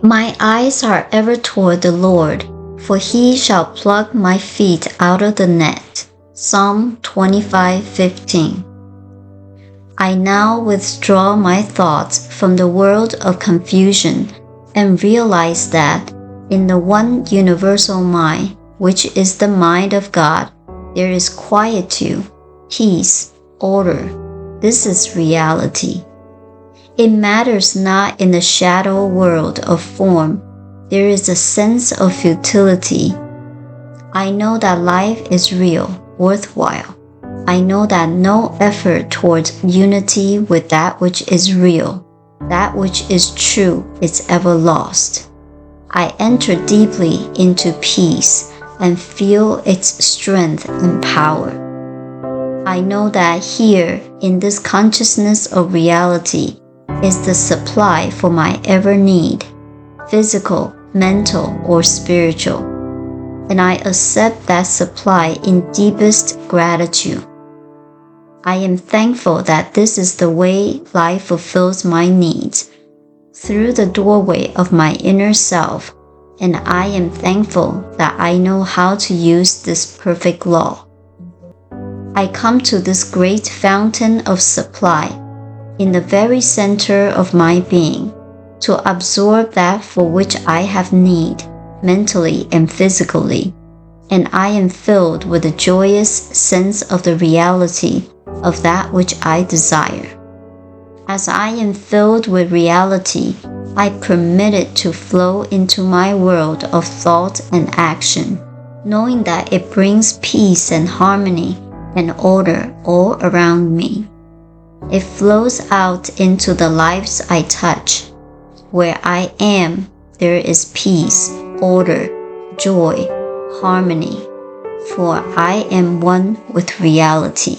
My eyes are ever toward the Lord, for he shall pluck my feet out of the net. Psalm 25:15. I now withdraw my thoughts from the world of confusion and realize that in the one universal mind, which is the mind of God, there is quietude, peace, order. This is reality. It matters not in the shadow world of form. There is a sense of futility. I know that life is real, worthwhile. I know that no effort towards unity with that which is real, that which is true, is ever lost. I enter deeply into peace and feel its strength and power. I know that here, in this consciousness of reality, is the supply for my ever need, physical, mental, or spiritual, and I accept that supply in deepest gratitude. I am thankful that this is the way life fulfills my needs, through the doorway of my inner self, and I am thankful that I know how to use this perfect law. I come to this great fountain of supply in the very center of my being to absorb that for which I have need, mentally and physically, and I am filled with a joyous sense of the reality of that which I desire. As I am filled with reality, I permit it to flow into my world of thought and action, knowing that it brings peace and harmony and order all around me. It flows out into the lives I touch. Where I am, there is peace, order, joy, harmony, for I am one with reality.